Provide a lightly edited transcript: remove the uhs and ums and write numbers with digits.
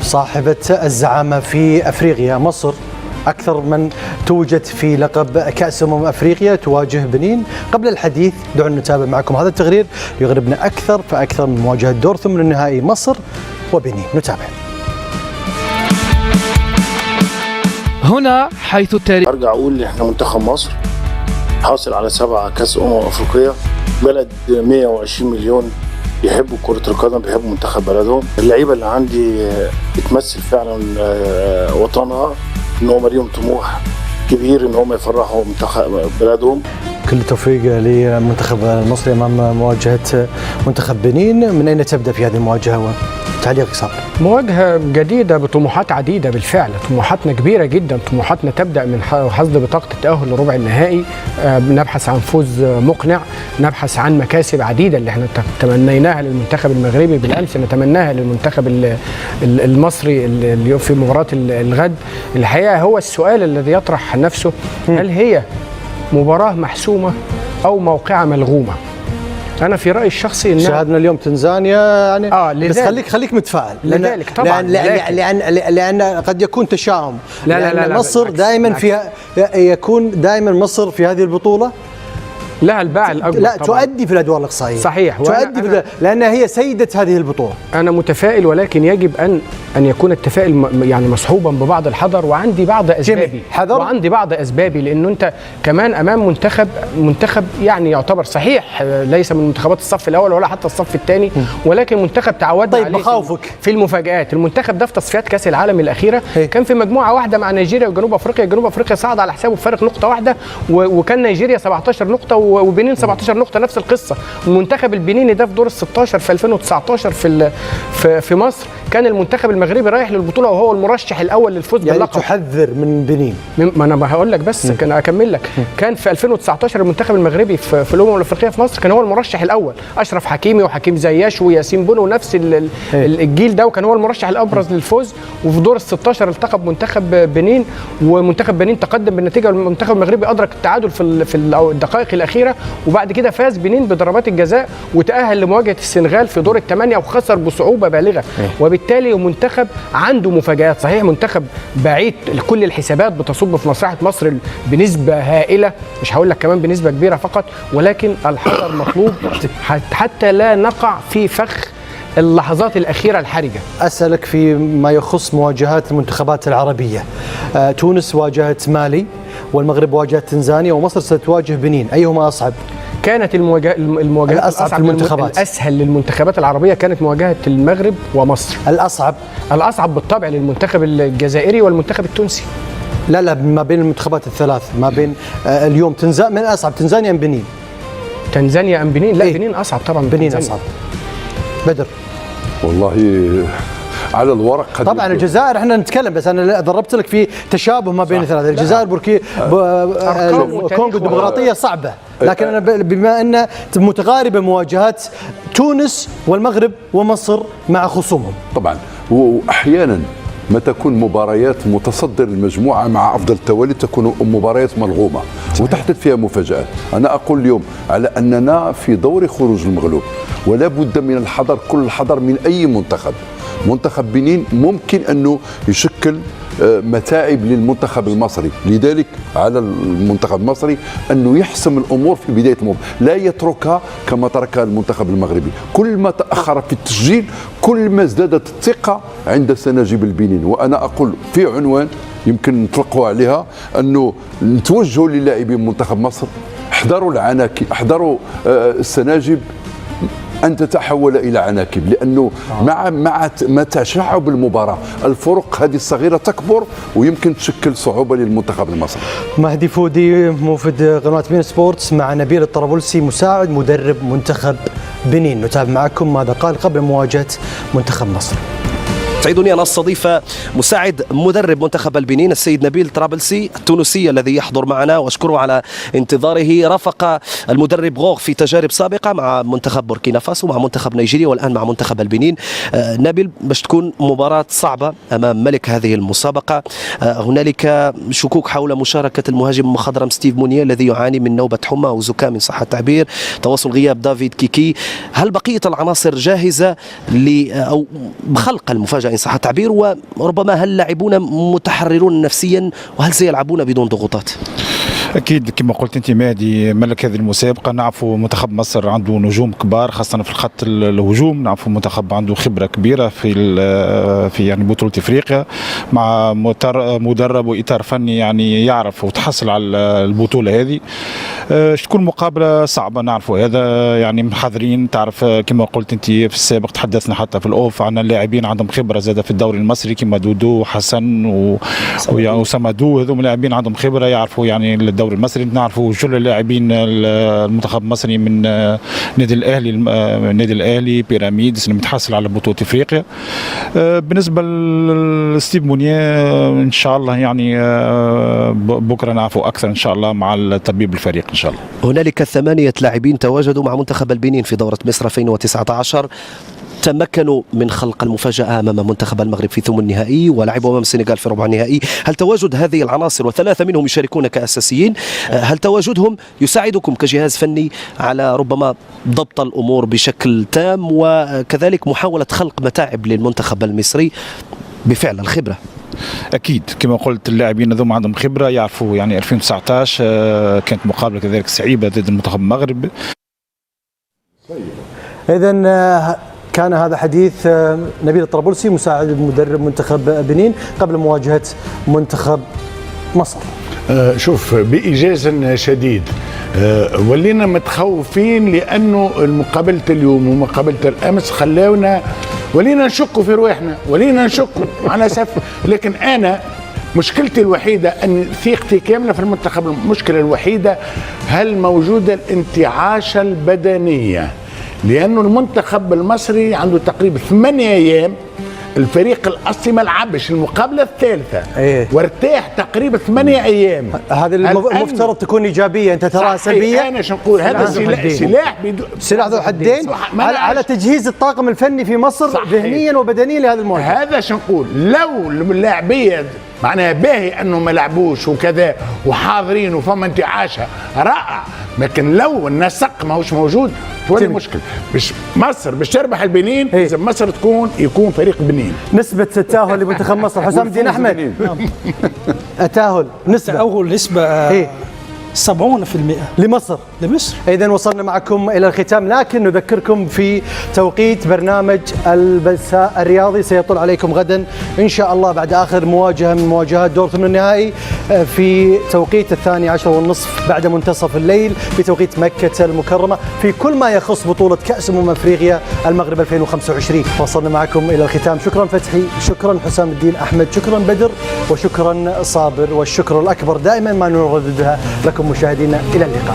صاحبة الزعامة في أفريقيا مصر، أكثر من توجت في لقب كأس أفريقيا تواجه بنين. قبل الحديث دعونا نتابع معكم هذا التقرير يغربنا أكثر فأكثر من مواجهة دور ثمن النهائي مصر وبنين. نتابع. هنا حيث التاريخ أرجع أقول إن إحنا منتخب مصر حاصل على 7 كأس أفريقيا، بلد 120 مليون بيحبوا كرة القدم، بيحبوا منتخب بلدهم. اللعيبة اللي عندي بتمثل فعلا وطنها، إن هم ليهم طموح كبير إن هم يفرحوا منتخب بلدهم. كل التوفيق للمنتخب المصري أمام مواجهة منتخب بنين. من أين تبدأ في هذه المواجهة وتعليقك صار؟ مواجهة جديدة بطموحات عديدة بالفعل، طموحاتنا كبيرة جدا، طموحاتنا تبدأ من حصد بطاقة التأهل لربع النهائي، نبحث عن فوز مقنع، نبحث عن مكاسب عديدة اللي احنا تمنيناها للمنتخب المغربي بالأمس، نتمناها للمنتخب المصري اللي في مباراة الغد. الحقيقة هو السؤال الذي يطرح نفسه، هل هي مباراة محسومة أو موقعة ملغومة؟ أنا في رأيي الشخصي إن شاهدنا اليوم تنزانيا يعني بس خليك متفائل، لذلك طبعا لأن قد يكون تشاؤم. لا مصر دائما فيها يكون دائما مصر في هذه البطولة لها الباع الأكبر، لا طبعاً. تؤدي في الأدوار الإقصائية صحيح، تؤدي لأنها هي سيدة هذه البطولة. أنا متفائل، ولكن يجب أن يكون التفاؤل يعني مصحوبا ببعض الحذر، وعندي بعض أسبابي لأنه أنت كمان أمام منتخب يعني يعتبر صحيح ليس من منتخبات الصف الأول ولا حتى الصف الثاني، ولكن منتخب تعودنا عليه في المفاجآت. المنتخب ده في تصفيات كأس العالم الأخيرة كان في مجموعة واحدة مع نيجيريا وجنوب أفريقيا. جنوب أفريقيا صعد على حسابه بفارق نقطة واحدة، وكان نيجيريا 17 نقطة وبنين 17 نقطة، نفس القصة. المنتخب البنيني ده في دور ال16 في 2019 في مصر كان المنتخب المغربي رايح للبطولة وهو المرشح الأول للفوز يعني باللقب. تحذر من بنين. ما أنا هقول لك بس كان أكمل لك. كان في 2019 المنتخب المغربي في الأمم الأفريقية في مصر كان هو المرشح الأول، أشرف حكيمي وحكيم زياش وياسين بونو ونفس الجيل ده، وكان هو المرشح الأبرز للفوز. وفي دور ال16 التقى بمنتخب بنين، ومنتخب بنين تقدم بالنتيجة، والمنتخب المغربي أدرك التعادل في الدقائق الأخيرة، وبعد كده فاز بنين بضربات الجزاء وتأهل لمواجهة السنغال في دور ال8 وخسر بصعوبة بالغة. وبالتالي منتخب عنده مفاجآت. صحيح منتخب بعيد، كل الحسابات بتصب في مصلحة مصر بنسبة هائلة، مش هقول لك كمان بنسبة كبيرة فقط، ولكن الحذر مطلوب حتى لا نقع في فخ اللحظات الأخيرة الحرجة. أسألك في ما يخص مواجهات المنتخبات العربية. تونس واجهت مالي، والمغرب واجهت تنزانيا، ومصر ستواجه بنين. أيهما أصعب؟ كانت المواجهات الأسهل للمنتخبات العربية كانت مواجهة المغرب ومصر. الأصعب بالطبع للمنتخب الجزائري والمنتخب التونسي. لا ما بين المنتخبات الثلاث، ما بين اليوم من أصعب، تنزانيا أم بنين؟ تنزانيا أم بنين؟ لا بنين أصعب طبعا. بنين أصعب. بدر. والله على الورق طبعا الجزائر احنا نتكلم، بس انا ضربت لك في تشابه ما بين الثلاثه. الجزائر كونغو الديمقراطيه صعبه، لكن انا بما ان متقاربه مواجهات تونس والمغرب ومصر مع خصومهم. طبعا، واحيانا ما تكون مباريات متصدر المجموعة مع أفضل التوالي تكون مباريات ملغومة وتحدث فيها مفاجآت. أنا أقول اليوم على أننا في دور خروج المغلوب، ولا بد من الحذر، كل الحذر من أي منتخب بنين ممكن أنه يشكل متاعب للمنتخب المصري. لذلك على المنتخب المصري أنه يحسم الأمور في بداية المباراة، لا يتركها كما تركها المنتخب المغربي. كل ما تأخر في التسجيل كل ما ازدادت الثقة عند سناجب البنين. وأنا أقول في عنوان يمكن نطلقوا عليها أنه نتوجهوا للاعبين منتخب مصر، احذروا العناكب، احذروا السناجب أن تتحول إلى عناكب، لأنه مع تشعب المباراة الفرق هذه الصغيرة تكبر ويمكن تشكل صعوبة للمنتخب المصري. مهدي فودي موفد قناة بين سبورتس مع نبيل الطرابلسي مساعد مدرب منتخب بنين. نتابع معكم ماذا قال قبل مواجهة منتخب مصر. سعيدني أن أستضيف مساعد مدرب منتخب البنين السيد نبيل طرابلسي التونسي الذي يحضر معنا، وأشكره على انتظاره. رافق المدرب غوغ في تجارب سابقة مع منتخب بوركينا فاسو، مع منتخب نيجيريا، والآن مع منتخب البنين. نبيل، باش تكون مباراة صعبة أمام ملك هذه المسابقة، هنالك شكوك حول مشاركة المهاجم المخضرم ستيف مونيه الذي يعاني من نوبة حمى وزكام إن صح التعبير، تواصل غياب دافيد كيكي. هل بقية العناصر جاهزة أو بخلق المفاجأة إن صح التعبير، وربما هل لاعبون متحررون نفسيا وهل سيلعبون بدون ضغوطات؟ اكيد كما قلت انت مهدي ملك هذه المسابقه. نعرفوا منتخب مصر عنده نجوم كبار خاصه في الخط الهجوم. نعرفوا منتخب عنده خبره كبيره في يعني بطوله افريقيا مع مدرب واطار فني يعني يعرف وتحصل على البطوله هذه. تكون مقابله صعبه نعرفوا هذا، يعني محضرين. تعرف كما قلت انت في السابق تحدثنا حتى في الاوف عن اللاعبين عندهم خبره زاده في الدوري المصري كما دودو وحسن وسمادو. هذوم لاعبين عندهم خبره يعرفوا يعني الدوري المصري. نعرفوا جل اللاعبين المنتخب المصري من نادي الاهلي بيراميدز اللي متحصل على بطوله افريقيا. بالنسبه لستيف مونيه ان شاء الله يعني بكره نعرفوا اكثر ان شاء الله مع الطبيب الفريق ان شاء الله. هنالك 8 لاعبين تواجدوا مع منتخب البنين في دوره مصر 2019، تمكنوا من خلق المفاجأة أمام منتخب المغرب في ثمن النهائي ولعبوا أمام السنغال في ربع النهائي. هل تواجد هذه العناصر وثلاثة منهم يشاركون كأساسيين، هل تواجدهم يساعدكم كجهاز فني على ربما ضبط الأمور بشكل تام وكذلك محاولة خلق متاعب للمنتخب المصري بفعل الخبرة؟ اكيد كما قلت اللاعبين هذوما عندهم خبره يعرفوا يعني 2019 كانت مقابله كذلك صعيبه ضد المنتخب المغرب. إذن كان هذا حديث نبيل الطرابلسي مساعد مدرب منتخب بنين قبل مواجهة منتخب مصر. شوف بإيجاز شديد ولينا متخوفين لأنه مقابلة اليوم ومقابلة الأمس خلاونا ولينا نشكوا في رواحنا ولينا نشكوا على سف. لكن أنا مشكلتي الوحيدة أن ثقتي كاملة في المنتخب. المشكلة الوحيدة هل موجودة الانتعاشة البدنية، لأنه المنتخب المصري عنده تقريبا 8 أيام الفريق الأصلي ما لعبش المقابلة الثالثة وارتاح تقريبا 8 أيام. هذا المفترض تكون إيجابية، أنت تراها سلبية. أنا شو نقول هذا سلاح ذو حدين على تجهيز الطاقم الفني في مصر ذهنيا وبدنيا لهذا المواجهة. هذا شو نقول لو اللاعبية معناها باهي أنه ما لعبوش وكذا وحاضرين وفما انتعاشة رائع، لكن لو النسق ما هوش موجود تولي مشكلة. مصر باش تربح البنين إذا مصر يكون فريق بنين. نسبة التأهل لمنتخب مصر حسام الدين أحمد. التأهل نسبة 70% لمصر. إذن وصلنا معكم إلى الختام، لكن نذكركم في توقيت برنامج البلساء الرياضي سيطل عليكم غدا إن شاء الله بعد آخر مواجهة من مواجهات دور ثمن النهائي في توقيت 12:30 بعد منتصف الليل بتوقيت مكة المكرمة في كل ما يخص بطولة كأس أفريقيا المغرب 2025. وصلنا معكم إلى الختام. شكرا فتحي، شكرا حسام الدين أحمد، شكرا بدر، وشكرا صابر، والشكر الأكبر دائما ما نرددها لكم مشاهدينا. إلى اللقاء.